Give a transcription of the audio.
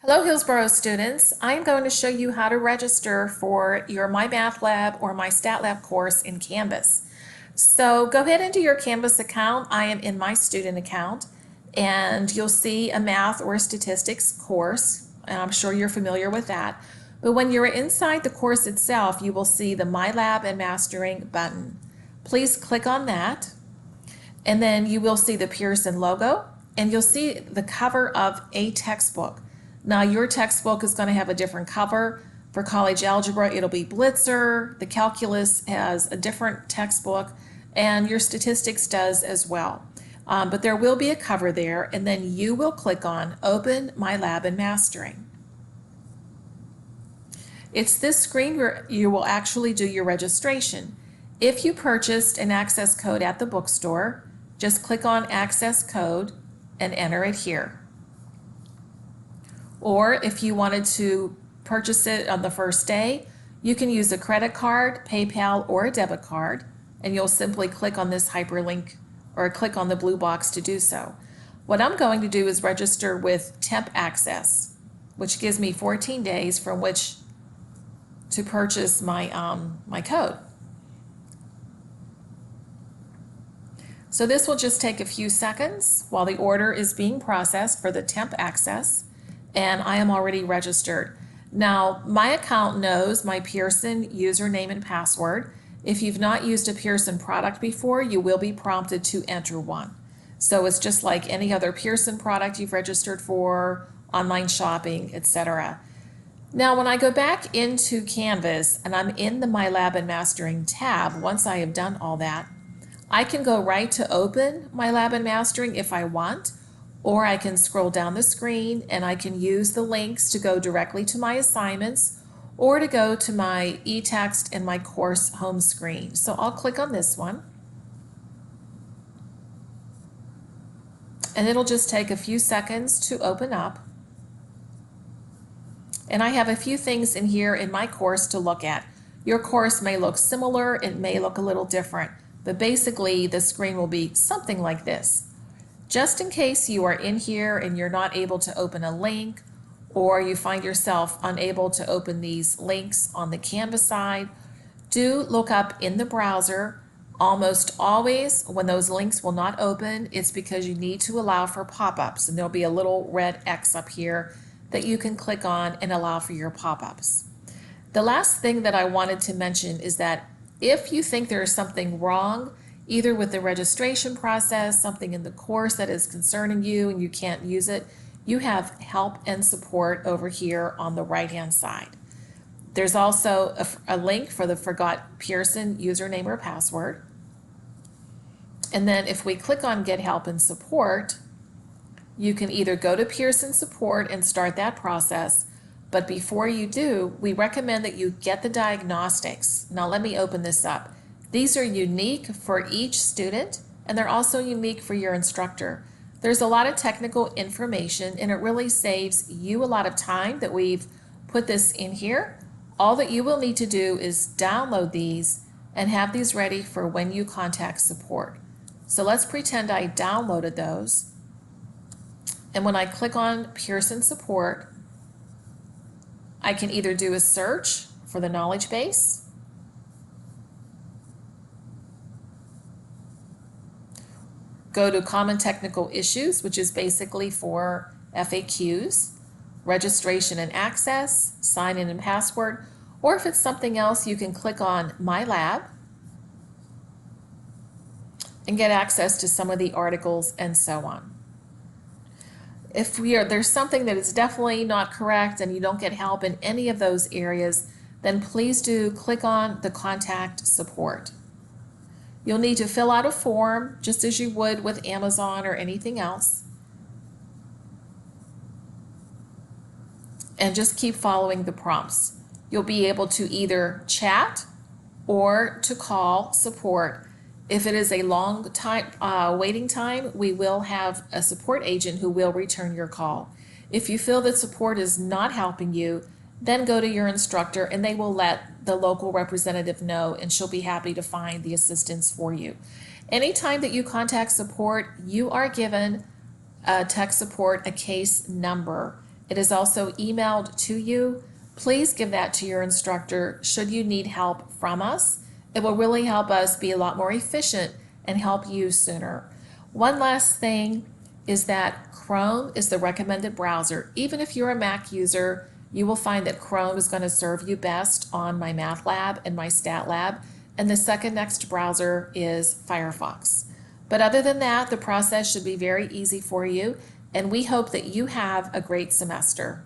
Hello Hillsborough students. I'm going to show you how to register for your My Math Lab or My Stat Lab course in Canvas. So go ahead into your Canvas account. I am in my student account and you'll see a math or statistics course, and I'm sure you're familiar with that. But when you're inside the course itself, you will see the My Lab and Mastering button. Please click on that and then you will see the Pearson logo and you'll see the cover of a textbook. Now your textbook is going to have a different cover. For college algebra, it'll be Blitzer. The calculus has a different textbook, and your statistics does as well. But there will be a cover there, and then you will click on Open My Lab and Mastering. It's this screen where you will actually do your registration. If you purchased an access code at the bookstore, just click on Access Code and enter it here. Or if you wanted to purchase it on the first day, you can use a credit card, PayPal, or a debit card, and you'll simply click on this hyperlink or click on the blue box to do so. What I'm going to do is register with Temp Access, which gives me 14 days from which to purchase my code. So this will just take a few seconds while the order is being processed for the Temp Access, and I am already registered. Now, my account knows my Pearson username and password. If you've not used a Pearson product before, you will be prompted to enter one. So it's just like any other Pearson product you've registered for, online shopping, etc. Now, when I go back into Canvas and I'm in the My Lab and Mastering tab, once I have done all that, I can go right to open My Lab and Mastering if I want, or I can scroll down the screen and I can use the links to go directly to my assignments or to go to my e-text and my course home screen. So I'll click on this one. And it'll just take a few seconds to open up. And I have a few things in here in my course to look at. Your course may look similar, it may look a little different, but basically the screen will be something like this. Just in case you are in here and you're not able to open a link, or you find yourself unable to open these links on the Canvas side, do look up in the browser. Almost always when those links will not open, it's because you need to allow for pop-ups, and there'll be a little red X up here that you can click on and allow for your pop-ups. The last thing that I wanted to mention is that if you think there is something wrong, either with the registration process, something in the course that is concerning you and you can't use it, you have help and support over here on the right-hand side. There's also a link for the Forgot Pearson username or password. And then if we click on Get Help and Support, you can either go to Pearson Support and start that process, but before you do, we recommend that you get the diagnostics. Now let me open this up. These are unique for each student, and they're also unique for your instructor. There's a lot of technical information, and it really saves you a lot of time that we've put this in here. All that you will need to do is download these and have these ready for when you contact support. So let's pretend I downloaded those. And when I click on Pearson Support, I can either do a search for the knowledge base, go to Common Technical Issues, which is basically for FAQs, registration and access, sign in and password, or if it's something else, you can click on My Lab and get access to some of the articles and so on. If there's something that is definitely not correct and you don't get help in any of those areas, then please do click on the Contact Support. You'll need to fill out a form just as you would with Amazon or anything else. And just keep following the prompts. You'll be able to either chat or to call support. If it is a long time waiting time, we will have a support agent who will return your call. If you feel that support is not helping you, then go to your instructor and they will let the local representative know, and she'll be happy to find the assistance for you. Anytime that you contact support, you are given tech support a case number. It is also emailed to you. Please give that to your instructor should you need help from us. It will really help us be a lot more efficient and help you sooner. One last thing is that Chrome is the recommended browser. Even if you're a Mac user, you will find that Chrome is going to serve you best on my Math Lab and my Stat Lab. And the second next browser is Firefox. But other than that, the process should be very easy for you, and we hope that you have a great semester.